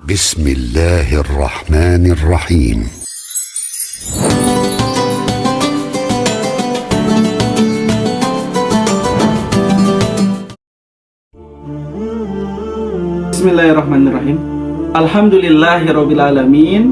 بسم الله الرحمن الرحيم. Bismillahirrahmanirrahim. Alhamdulillahirabbil alamin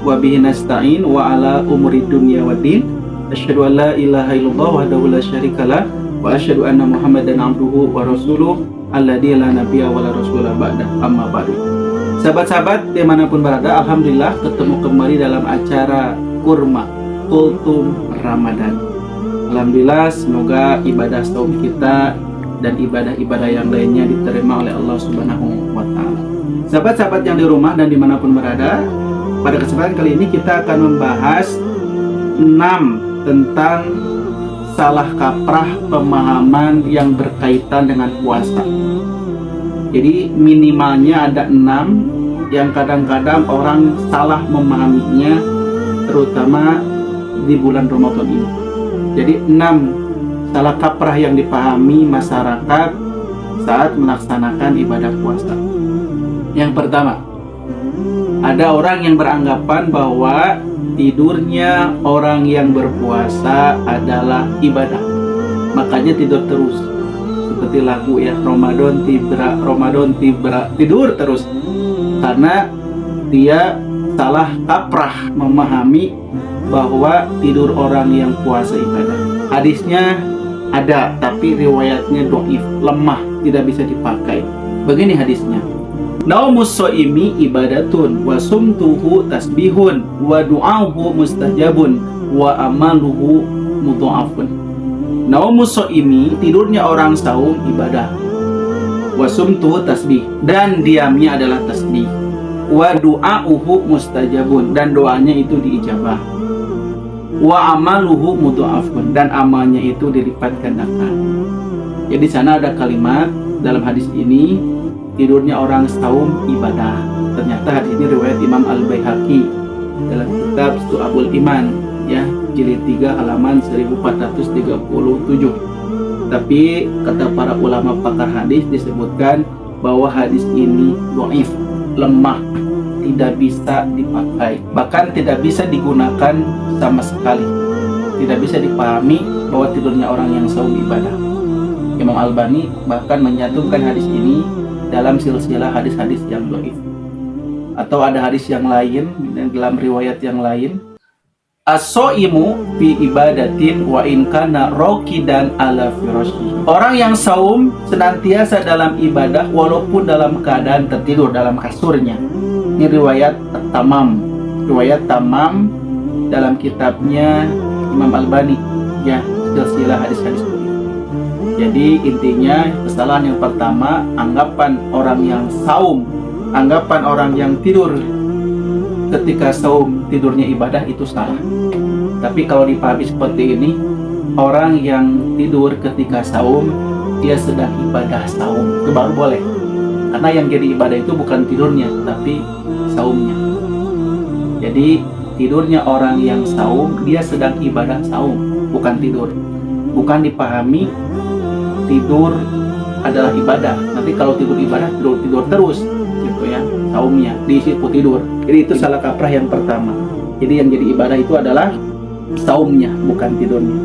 wa bihi nasta'in wa ala umuri dunya waddin. Asyhadu an la ilaha illallah wahdahu la syarikalah wa asyhadu anna Muhammadan abduhu wa rasuluh alladzi la nabiyya wa la rasula ba'da. Amma ba'du. Sahabat-sahabat dimanapun berada, alhamdulillah ketemu kembali dalam acara Kurma Kultum Ramadan. Alhamdulillah, semoga ibadah saum kita dan ibadah-ibadah yang lainnya diterima oleh Allah Subhanahu wa Ta'ala. Sahabat-sahabat yang di rumah dan dimanapun berada, pada kesempatan kali ini kita akan membahas 6 tentang salah kaprah pemahaman yang berkaitan dengan puasa. Jadi minimalnya ada 6 yang kadang-kadang orang salah memahaminya, terutama di bulan Ramadan ini. Jadi 6 salah kaprah yang dipahami masyarakat saat melaksanakan ibadah puasa. Yang pertama, ada orang yang beranggapan bahwa tidurnya orang yang berpuasa adalah ibadah, makanya tidur terus. Seperti lagu ya, Ramadan tiba, tidur terus. Karena dia salah kaprah memahami bahwa tidur orang yang puasa ibadah. Hadisnya ada, tapi riwayatnya dhaif, lemah, tidak bisa dipakai. Begini hadisnya: Naumus shaimi ibadatun wa sumtuhu tasbihun wa du'ahu mustajabun wa amaluhu mudha'afun. Naumus shaimi, tidurnya orang saum ibadah. Wa sumtuhu tasbih, dan diamnya adalah tasbih. Wa du'ahu mustajabun, dan doanya itu diijabah. Wa amaluhu mudha'afun, dan amalnya itu dilipat gandakan. Jadi sana ada kalimat dalam hadis ini, tidurnya orang saum ibadah. Ternyata hadis ini riwayat Imam Al-Baihaqi dalam kitab Syu'abul Iman ya, jilid 3 halaman 1437. Tapi kata para ulama pakar hadis disebutkan bahwa hadis ini dhaif, lemah, tidak bisa dipakai, bahkan tidak bisa digunakan sama sekali. Tidak bisa dipahami bahwa tidurnya orang yang saum ibadah. Imam Albani bahkan menyantumkan hadis ini dalam silsilah hadis-hadis yang dhaif. Atau ada hadis yang lain dan dalam riwayat yang lain, as-shaimu fi ibadatin wa in kana raqidan ala firasyi. Orang yang saum senantiasa dalam ibadah walaupun dalam keadaan tertidur dalam kasurnya. Ini riwayat Tamam, riwayat Tamam dalam kitabnya Imam Albani ya, silsilah hadis-hadis. Jadi intinya kesalahan yang pertama, anggapan orang yang saum, anggapan orang yang tidur ketika saum tidurnya ibadah itu salah. Tapi kalau dipahami seperti ini, orang yang tidur ketika saum dia sedang ibadah saum, itu baru boleh. Karena yang jadi ibadah itu bukan tidurnya, tapi saumnya. Jadi tidurnya orang yang saum, dia sedang ibadah saum, bukan tidur. Bukan dipahami tidur adalah ibadah. Nanti kalau tidur ibadah, tidur terus gitu ya, saumnya diisi tidur. Jadi itu salah kaprah yang pertama. Jadi yang jadi ibadah itu adalah saumnya, bukan tidurnya.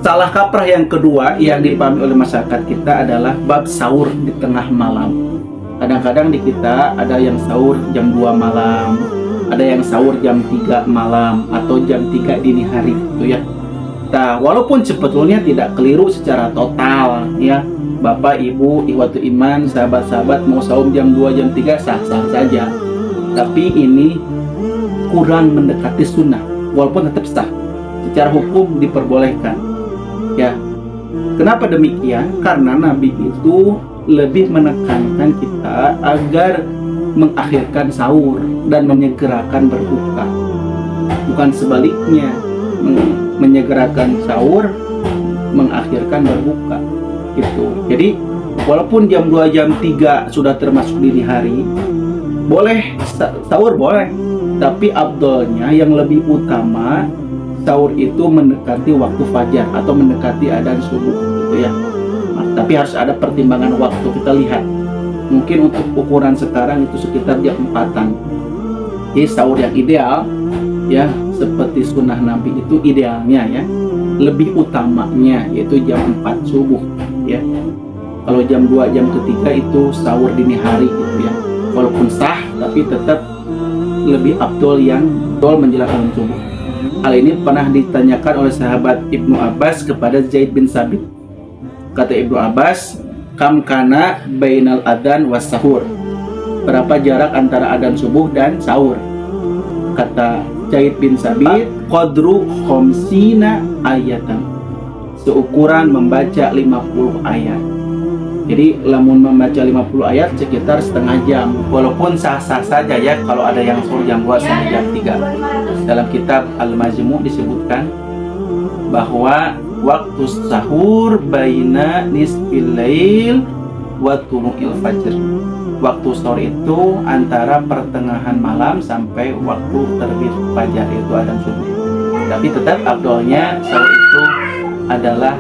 Salah kaprah yang kedua yang dipahami oleh masyarakat kita adalah bab sahur di tengah malam. Kadang-kadang di kita ada yang sahur jam 2 malam, ada yang sahur jam 3 malam, atau jam 3 dini hari gitu ya. Nah, walaupun sebetulnya tidak keliru secara total ya, Bapak, Ibu, ikhwatul iman, sahabat-sahabat mau sahur jam 2, jam 3 sah-sah saja. Tapi ini kurang mendekati sunnah, walaupun tetap sah. Secara hukum diperbolehkan ya. Kenapa demikian? Karena Nabi itu lebih menekankan kita agar mengakhirkan sahur dan menyegerakan berbuka, bukan sebaliknya, menyegerakan sahur mengakhirkan berbuka gitu. Jadi walaupun jam 2 jam 3 sudah termasuk dini hari, boleh sahur boleh, tapi afdolnya yang lebih utama sahur itu mendekati waktu fajar atau mendekati adzan subuh gitu ya. Tapi harus ada pertimbangan waktu. Kita lihat Mungkin untuk ukuran sekarang itu sekitar jam 4-an. Jadi sahur yang ideal ya seperti sunnah Nabi itu idealnya ya, lebih utamanya yaitu jam 4 subuh ya. Kalau jam 2 jam ketiga itu sahur dini hari gitu ya. Walaupun sah tapi tetap lebih afdol yang afdol menjelang azan subuh. Hal ini pernah ditanyakan oleh sahabat Ibnu Abbas kepada Zaid bin Sabit. Kata Ibnu Abbas, kam kana bainal adzan was sahur. Berapa jarak antara adzan subuh dan sahur? Kata Zaid bin Sabit, qadru khamsina ayatan. Seukuran membaca 50 ayat. Jadi lamun membaca 50 ayat sekitar setengah jam. Walaupun sah-sah saja ya kalau ada yang sahur jam 2 sampai jam 3. Dalam kitab Al-Majmu' disebutkan bahwa waktu sahur baina nisfil lail wa tulu'il fajr. Waktu sahur itu antara pertengahan malam sampai waktu terbit fajar, itu adzan subuh. Tapi tetap afdolnya sahur itu adalah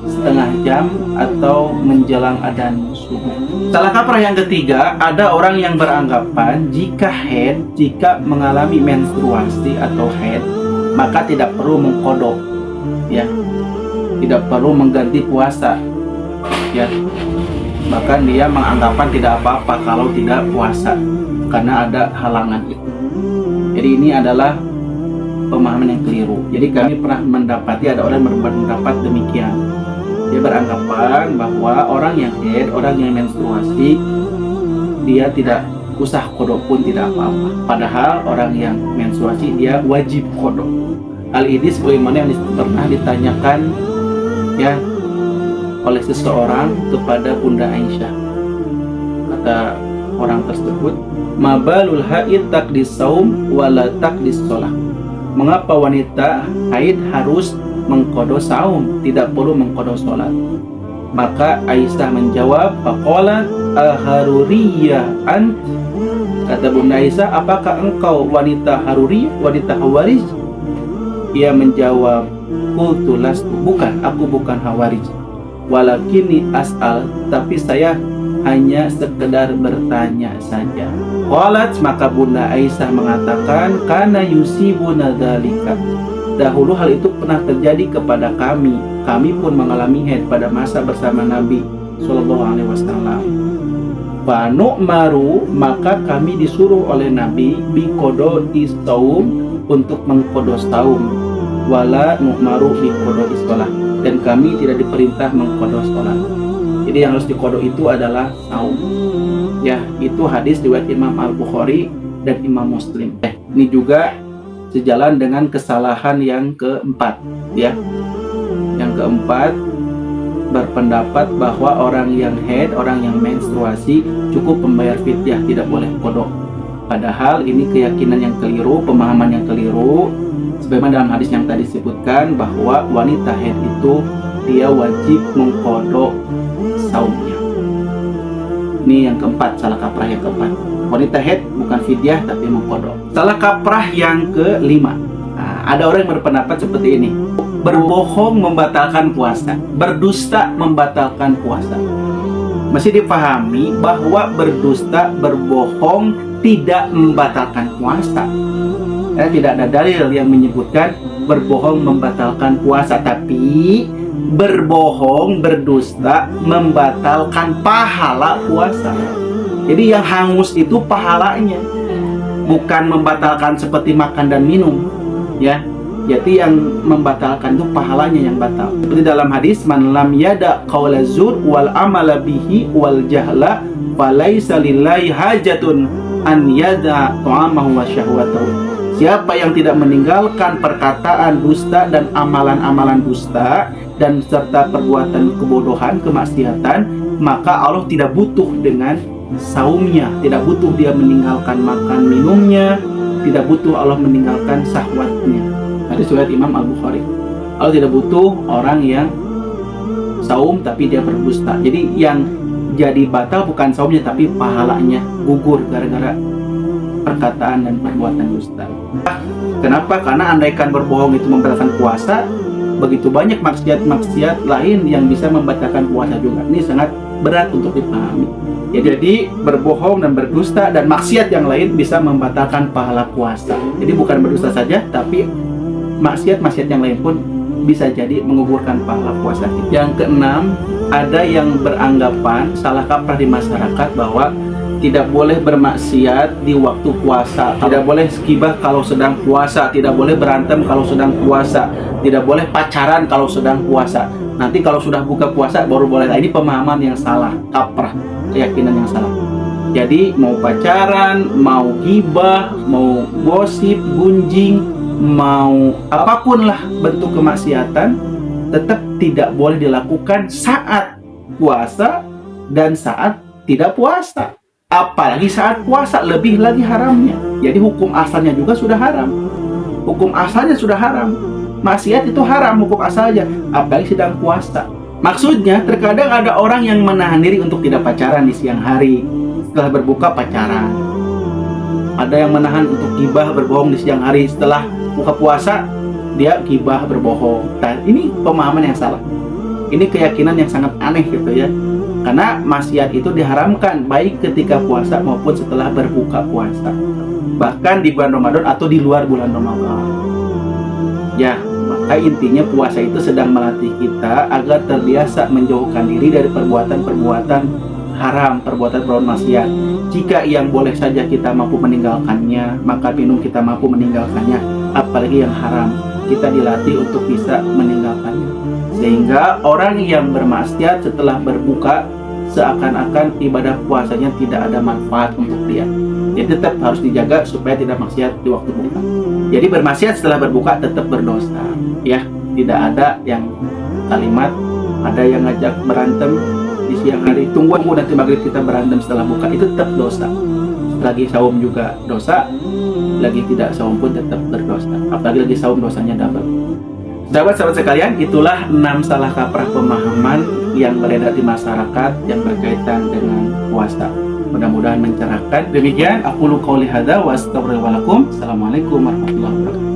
setengah jam atau menjelang adzan subuh. Salah kaprah yang ketiga, ada orang yang beranggapan jika mengalami menstruasi atau haid maka tidak perlu mengqadha ya, tidak perlu mengganti puasa ya. Bahkan dia menganggapan tidak apa-apa kalau tidak puasa karena ada halangan itu. Jadi ini adalah pemahaman yang keliru. Jadi kami pernah mendapati ada orang yang berpendapat demikian. Dia beranggapan bahwa orang yang haid, orang yang menstruasi, dia tidak usah qadha pun tidak apa-apa. Padahal orang yang menstruasi dia wajib qadha. Hal ini sebagaimana yang pernah ditanyakan ya oleh seseorang kepada Bunda Aisyah. Kata orang tersebut, mabalul haid taqdis saum wala taqdis shalah. Mengapa wanita haid harus mengqadha saum, tidak perlu mengqadha salat? Maka Aisyah menjawab, faqalat al-haruriyah ant. Kata Bunda Aisyah, apakah engkau wanita haruri, wanita Hawarij? Ia menjawab, qultu lastu, bukan, aku bukan Hawarij. Walakini as'al, tapi saya hanya sekedar bertanya saja. Qalat, maka Bunda Aisyah mengatakan, kana yusibuna dzalika. Dahulu hal itu pernah terjadi kepada kami. Kami pun mengalami haid pada masa bersama Nabi Shallallahu Alaihi Wasallam. Fa nu'maru, maka kami disuruh oleh Nabi biqadha saum, untuk mengqadha saum, wala nu'maru biqadha shalah, dan kami tidak diperintah mengqadha salat. Jadi yang harus diqadha itu adalah saum. Ya, itu hadis riwayat Imam Al-Bukhari dan Imam Muslim. Ini juga sejalan dengan kesalahan yang keempat ya. Yang keempat berpendapat bahwa orang yang haid, orang yang menstruasi cukup membayar fidyah, tidak boleh qadha. Padahal ini keyakinan yang keliru, pemahaman yang keliru. Sebagaimana dalam hadis yang tadi disebutkan bahwa wanita haid itu dia wajib mengqadha saumnya. Ini yang keempat, salah kaprah yang keempat. Wanita haid bukan fidyah tapi mengqadha. Salah kaprah yang kelima. Ada orang yang berpendapat seperti ini. Berbohong membatalkan puasa, berdusta membatalkan puasa. Mesti dipahami bahwa berdusta, berbohong tidak membatalkan puasa. Tidak ada dalil yang menyebutkan berbohong membatalkan puasa, tapi berbohong, berdusta membatalkan pahala puasa. Jadi yang hangus itu pahalanya, bukan membatalkan seperti makan dan minum ya. Jadi yang membatalkan itu pahalanya yang batal. Seperti dalam hadis, man lam yada qaula zur wal amala bihi wal jahla falaisa lillahi hajatun an yada ta'amahu wa syahwatahu. Siapa yang tidak meninggalkan perkataan dusta dan amalan-amalan dusta dan serta perbuatan kebodohan, kemaksiatan, maka Allah tidak butuh dengan saumnya, tidak butuh dia meninggalkan makan minumnya, tidak butuh Allah meninggalkan syahwatnya. Hadis riwayat Imam Al-Bukhari. Allah tidak butuh orang yang saum tapi dia berdusta. Jadi yang jadi batal bukan saumnya tapi pahalanya gugur gara-gara perkataan dan perbuatan dusta. Kenapa? Karena andaikan berbohong itu membatalkan puasa, begitu banyak maksiat-maksiat lain yang bisa membatalkan puasa juga. Ini sangat berat untuk dipahami. Ya, jadi berbohong dan berdusta dan maksiat yang lain bisa membatalkan pahala puasa. Jadi bukan berdusta saja, tapi maksiat-maksiat yang lain pun bisa jadi menggugurkan pahala puasa. Yang keenam, ada yang beranggapan salah kaprah di masyarakat bahwa tidak boleh bermaksiat di waktu puasa, tidak boleh gibah kalau sedang puasa, tidak boleh berantem kalau sedang puasa, tidak boleh pacaran kalau sedang puasa. Nanti kalau sudah buka puasa baru boleh. Nah, ini pemahaman yang salah, kaprah, keyakinan yang salah. Jadi mau pacaran, mau gibah, mau gosip, gunjing, mau apapun lah bentuk kemaksiatan, tetap tidak boleh dilakukan saat puasa dan saat tidak puasa. Apalagi saat puasa, lebih lagi haramnya. Jadi hukum asalnya juga sudah haram. Hukum asalnya sudah haram. Maksiat itu haram hukum asalnya, apalagi sedang puasa. Maksudnya, terkadang ada orang yang menahan diri untuk tidak pacaran di siang hari, setelah berbuka pacaran. Ada yang menahan untuk gibah berbohong di siang hari, setelah buka puasa dia gibah berbohong. Nah, ini pemahaman yang salah. Ini keyakinan yang sangat aneh gitu ya. Karena maksiat itu diharamkan baik ketika puasa maupun setelah berbuka puasa. Bahkan di bulan Ramadan atau di luar bulan Ramadan. Ya, maka intinya puasa itu sedang melatih kita agar terbiasa menjauhkan diri dari perbuatan-perbuatan haram, perbuatan maksiat. Jika yang boleh saja kita mampu meninggalkannya, maka minum kita mampu meninggalkannya. Apalagi yang haram, kita dilatih untuk bisa meninggalkannya. Sehingga orang yang bermaksiat setelah berbuka seakan-akan ibadah puasanya tidak ada manfaat untuk dia. Jadi tetap harus dijaga supaya tidak maksiat di waktu buka. Jadi bermaksiat setelah berbuka tetap berdosa. Ya, tidak ada yang kalimat ada yang ngajak berantem di siang hari, tunggu nanti maghrib kita berantem setelah buka, itu tetap dosa. Lagi saum juga dosa, lagi tidak saum pun tetap berdosa. Apalagi lagi saum dosanya double. Sahabat-sahabat sekalian, itulah 6 salah kaprah pemahaman yang beredar di masyarakat yang berkaitan dengan puasa. Mudah-mudahan mencerahkan. Demikian aku qouli hadza wa astaghfirullahaladzim. Assalamualaikum warahmatullahi wabarakatuh.